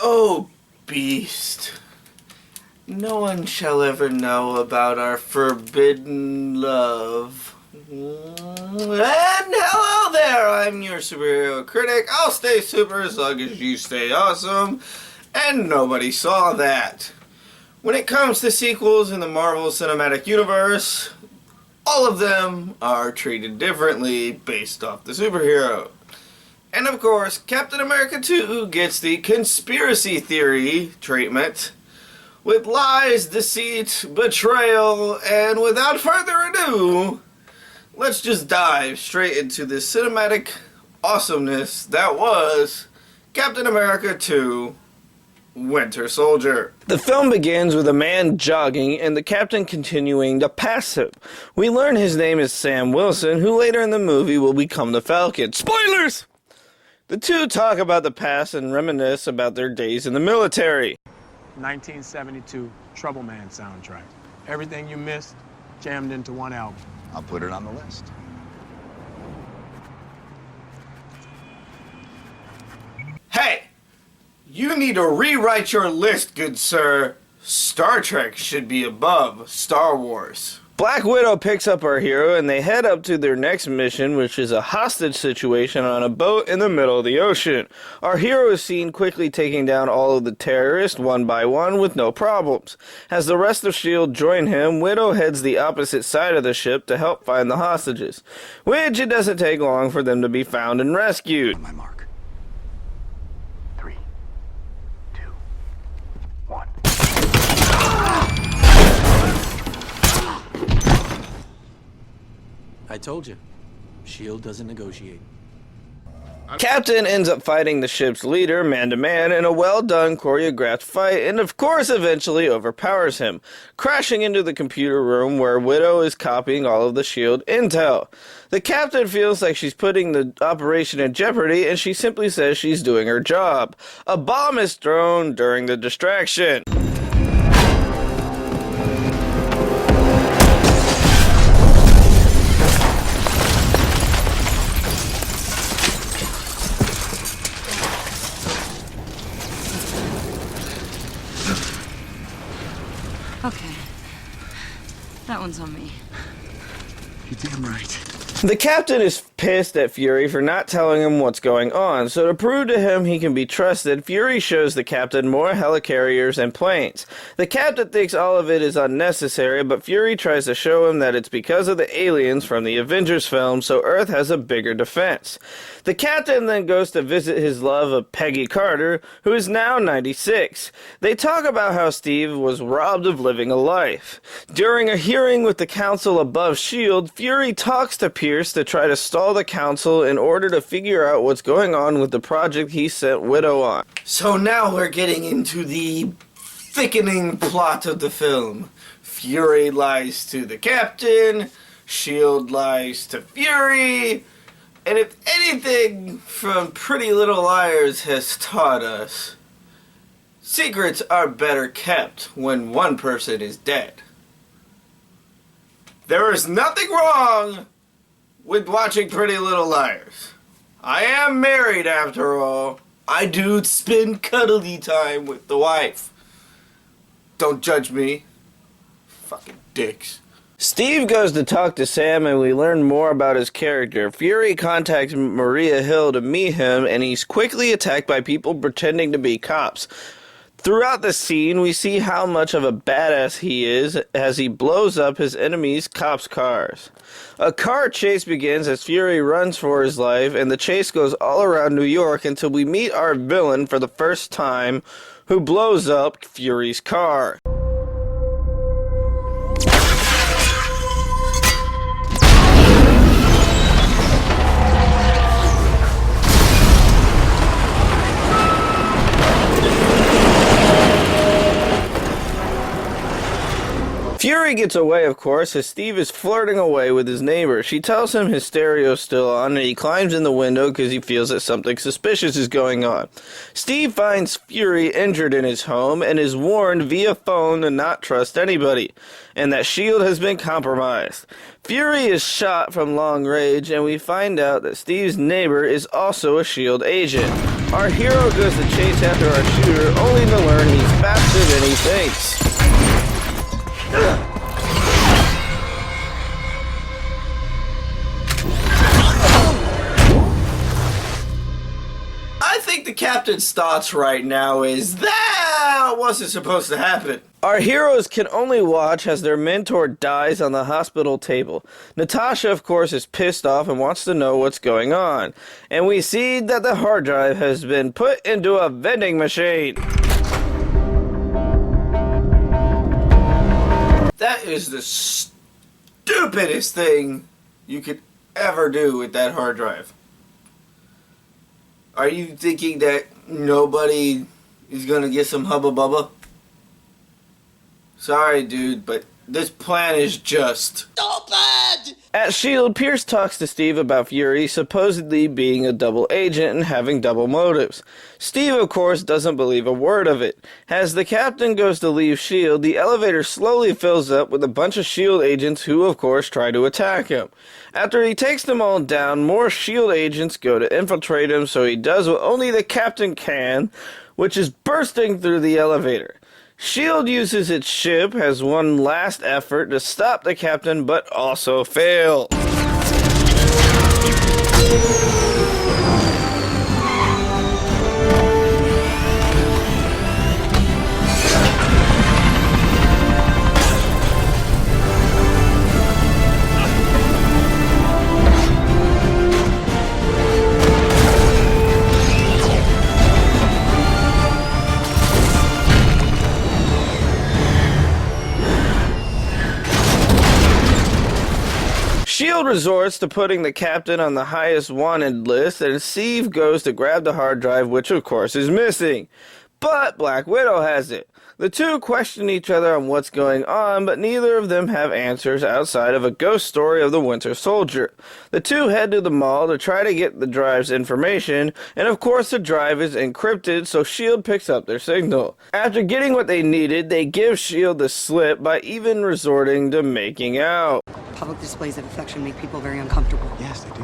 Oh, beast. No one shall ever know about our forbidden love. And hello there, I'm your superhero critic. I'll stay super as long as you stay awesome. And nobody saw that. When it comes to sequels in the Marvel Cinematic Universe, all of them are treated differently based off the superhero. And of course, Captain America 2 gets the conspiracy theory treatment with lies, deceit, betrayal, and without further ado, let's just dive straight into the cinematic awesomeness that was Captain America 2 Winter Soldier. The film begins with a man jogging and the captain continuing to pass him. We learn his name is Sam Wilson, who later in the movie will become the Falcon. Spoilers! The two talk about the past and reminisce about their days in the military. 1972 Trouble Man soundtrack. Everything you missed, jammed into one album. I'll put it on the list. Hey! You need to rewrite your list, good sir. Star Trek should be above Star Wars. Black Widow picks up our hero and they head up to their next mission, which is a hostage situation on a boat in the middle of the ocean. Our hero is seen quickly taking down all of the terrorists one by one with no problems. As the rest of S.H.I.E.L.D. join him, Widow heads the opposite side of the ship to help find the hostages, which it doesn't take long for them to be found and rescued. On my mark. 3, 2, 1. I told you, S.H.I.E.L.D. doesn't negotiate. Captain ends up fighting the ship's leader man-to-man in a well-done choreographed fight and of course eventually overpowers him, crashing into the computer room where Widow is copying all of the S.H.I.E.L.D. intel. The captain feels like she's putting the operation in jeopardy and she simply says she's doing her job. A bomb is thrown during the distraction. Okay. That one's on me. You're damn right. The captain is pissed at Fury for not telling him what's going on, so to prove to him he can be trusted, Fury shows the captain more helicarriers and planes. The captain thinks all of it is unnecessary, but Fury tries to show him that it's because of the aliens from the Avengers film, so Earth has a bigger defense. The captain then goes to visit his love of Peggy Carter, who is now 96. They talk about how Steve was robbed of living a life. During a hearing with the council above S.H.I.E.L.D., Fury talks to Pierce to try to stall the council in order to figure out what's going on with the project he sent Widow on. So now we're getting into the thickening plot of the film. Fury lies to the captain, S.H.I.E.L.D. lies to Fury, and if anything from Pretty Little Liars has taught us, secrets are better kept when one person is dead. There is nothing wrong with watching Pretty Little Liars. I am married after all. I do spend cuddly time with the wife. Don't judge me. Fucking dicks. Steve goes to talk to Sam and we learn more about his character. Fury contacts Maria Hill to meet him and he's quickly attacked by people pretending to be cops. Throughout the scene, we see how much of a badass he is as he blows up his enemies' cops' cars. A car chase begins as Fury runs for his life, and the chase goes all around New York until we meet our villain for the first time, who blows up Fury's car. Fury gets away, of course, as Steve is flirting away with his neighbor. She tells him his stereo's still on, and he climbs in the window because he feels that something suspicious is going on. Steve finds Fury injured in his home and is warned via phone to not trust anybody, and that S.H.I.E.L.D. has been compromised. Fury is shot from long range, and we find out that Steve's neighbor is also a S.H.I.E.L.D. agent. Our hero goes to chase after our shooter, only to learn he's faster than he thinks. I think the captain's thoughts right now is that wasn't supposed to happen. Our heroes can only watch as their mentor dies on the hospital table. Natasha, of course, is pissed off and wants to know what's going on. And we see that the hard drive has been put into a vending machine. That is the stupidest thing you could ever do with that hard drive. Are you thinking that nobody is gonna get some hubba bubba? Sorry, dude, but this plan is just stupid! At S.H.I.E.L.D., Pierce talks to Steve about Fury supposedly being a double agent and having double motives. Steve, of course, doesn't believe a word of it. As the captain goes to leave S.H.I.E.L.D., the elevator slowly fills up with a bunch of S.H.I.E.L.D. agents who, of course, try to attack him. After he takes them all down, more S.H.I.E.L.D. agents go to infiltrate him, so he does what only the captain can, which is bursting through the elevator. S.H.I.E.L.D. uses its ship as one last effort to stop the captain, but also fail. S.H.I.E.L.D. resorts to putting the captain on the highest wanted list, and Steve goes to grab the hard drive, which of course is missing. But Black Widow has it. The two question each other on what's going on, but neither of them have answers outside of a ghost story of the Winter Soldier. The two head to the mall to try to get the drive's information, and of course the drive is encrypted, so S.H.I.E.L.D. picks up their signal. After getting what they needed, they give S.H.I.E.L.D. the slip by even resorting to making out. Public displays of affection make people very uncomfortable. Yes, they do.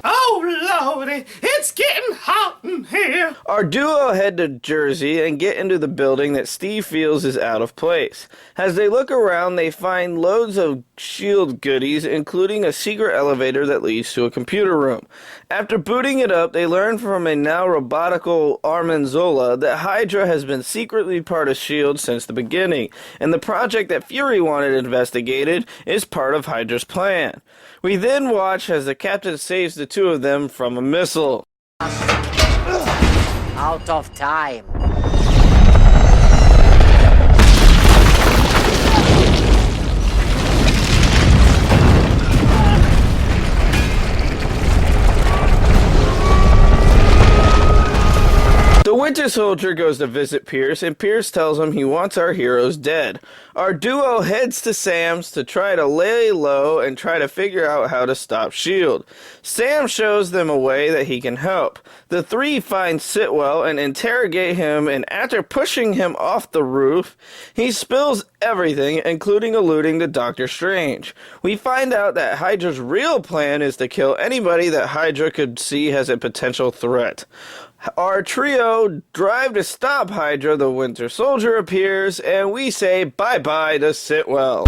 Oh, Lordy, it's getting hot in here. Our duo head to Jersey and get into the building that Steve feels is out of place. As they look around, they find loads of S.H.I.E.L.D. goodies, including a secret elevator that leads to a computer room. After booting it up, they learn from a now robotical Armanzola that Hydra has been secretly part of S.H.I.E.L.D. since the beginning, and the project that Fury wanted investigated is part of Hydra's plan. We then watch as the captain saves the two of them from a missile. Out of time. The Winter Soldier goes to visit Pierce, and Pierce tells him he wants our heroes dead. Our duo heads to Sam's to try to lay low and try to figure out how to stop S.H.I.E.L.D. Sam shows them a way that he can help. The three find Sitwell and interrogate him, and after pushing him off the roof, he spills everything, including alluding to Doctor Strange. We find out that Hydra's real plan is to kill anybody that Hydra could see as a potential threat. Our trio drive to stop Hydra, the Winter Soldier appears, and we say bye-bye to Sitwell.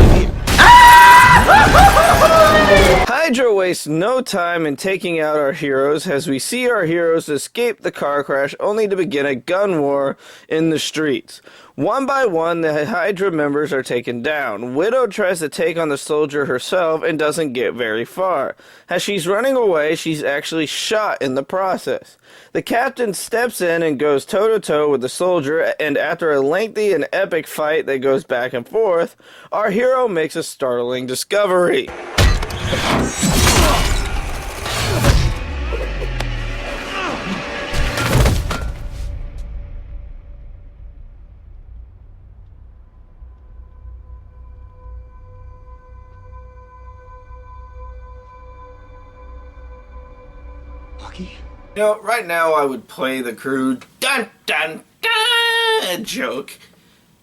Hydra wastes no time in taking out our heroes as we see our heroes escape the car crash only to begin a gun war in the streets. One by one, the Hydra members are taken down. Widow tries to take on the soldier herself and doesn't get very far. As she's running away, she's actually shot in the process. The captain steps in and goes toe-to-toe with the soldier, and after a lengthy and epic fight that goes back and forth, our hero makes a startling discovery. You know, right now I would play the crude dun dun dun joke.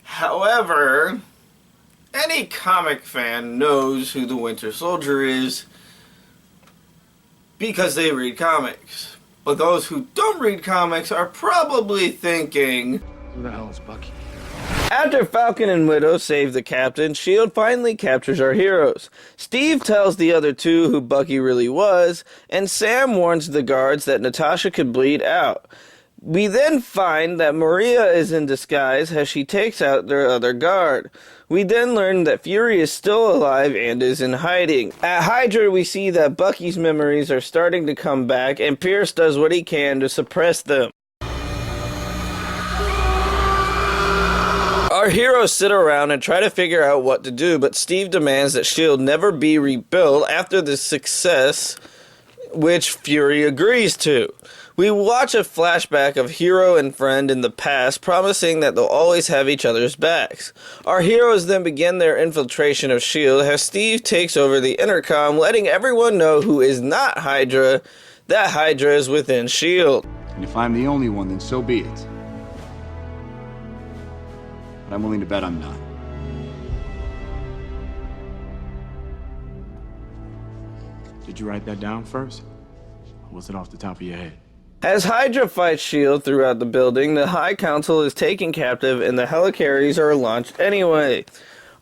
However, any comic fan knows who the Winter Soldier is. because they read comics. But those who don't read comics are probably thinking, Who the hell is Bucky? after Falcon and Widow save the Captain, S.H.I.E.L.D. finally captures our heroes. Steve tells the other two who Bucky really was, and Sam warns the guards that Natasha could bleed out. We then find that Maria is in disguise as she takes out their other guard. We then learn that Fury is still alive and is in hiding. At Hydra, we see that Bucky's memories are starting to come back, and Pierce does what he can to suppress them. Our heroes sit around and try to figure out what to do, but Steve demands that S.H.I.E.L.D. never be rebuilt after the success, which Fury agrees to. We watch a flashback of hero and friend in the past, promising that they'll always have each other's backs. Our heroes then begin their infiltration of S.H.I.E.L.D. as Steve takes over the intercom, letting everyone know who is not Hydra, that Hydra is within S.H.I.E.L.D. And if I'm the only one, then so be it. But I'm willing to bet I'm not. Did you write that down first? Or was it off the top of your head? As Hydra fights S.H.I.E.L.D. throughout the building, the High Council is taken captive and the helicarriers are launched anyway.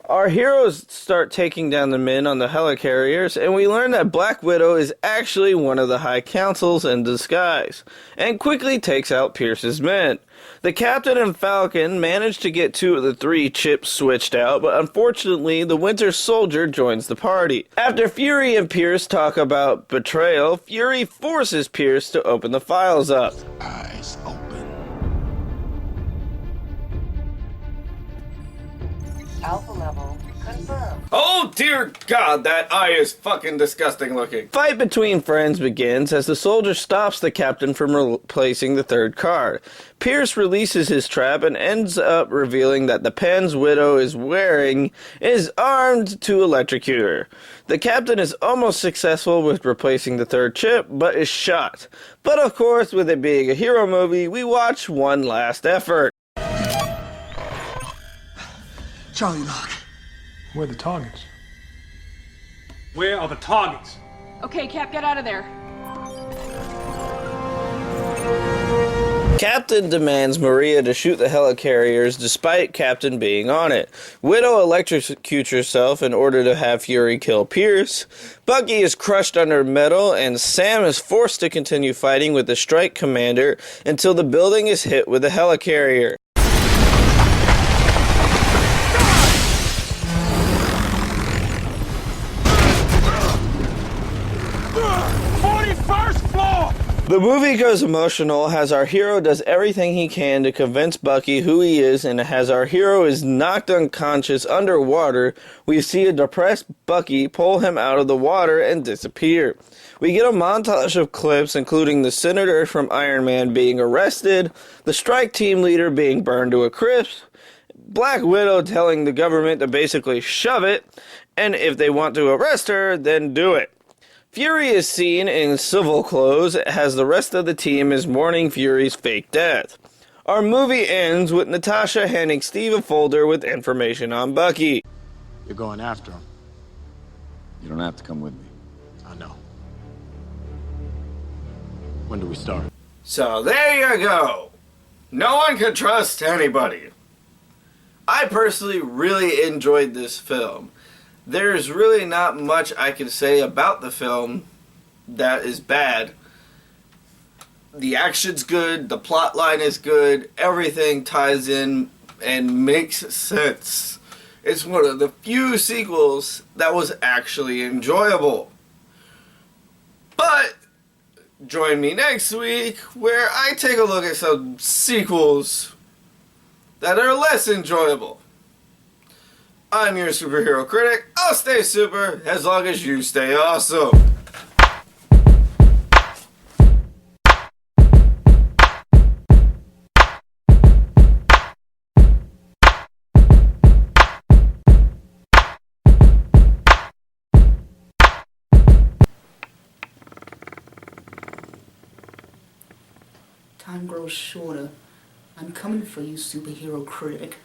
Our heroes start taking down the men on the helicarriers, and we learn that Black Widow is actually one of the High Councils in disguise, and quickly takes out Pierce's men. The Captain and Falcon manage to get 2 of the 3 chips switched out, but unfortunately the Winter Soldier joins the party. After Fury and Pierce talk about betrayal, Fury forces Pierce to open the files up. Eyes open. Alpha level confirmed. Oh dear God, that eye is fucking disgusting looking. Fight between friends begins as the soldier stops the Captain from replacing the 3rd card. Pierce releases his trap and ends up revealing that the pens Widow is wearing is armed to electrocute her. The Captain is almost successful with replacing the 3rd chip, but is shot. But of course, with it being a hero movie, we watch one last effort. Charlie Lock. Where are the targets? Where are the targets? Okay, Cap, get out of there. Captain demands Maria to shoot the helicarriers despite Captain being on it. Widow electrocutes herself in order to have Fury kill Pierce. Bucky is crushed under metal, and Sam is forced to continue fighting with the strike commander until the building is hit with a helicarrier. 41st floor! The movie goes emotional as our hero does everything he can to convince Bucky who he is, and as our hero is knocked unconscious underwater, we see a depressed Bucky pull him out of the water and disappear. We get a montage of clips including the senator from Iron Man being arrested, the strike team leader being burned to a crisp, Black Widow telling the government to basically shove it, and if they want to arrest her, then do it. Fury is seen in civil clothes as the rest of the team is mourning Fury's fake death. Our movie ends with Natasha handing Steve a folder with information on Bucky. You're going after him. You don't have to come with me. I know. When do we start? So there you go. No one can trust anybody. I personally really enjoyed this film. There's really not much I can say about the film that is bad. The action's good, the plot line is good, everything ties in and makes sense. It's one of the few sequels that was actually enjoyable. But join me next week where I take a look at some sequels that are less enjoyable. I'm your superhero critic. I'll stay super as long as you stay awesome. Time grows shorter. I'm coming for you, superhero critic.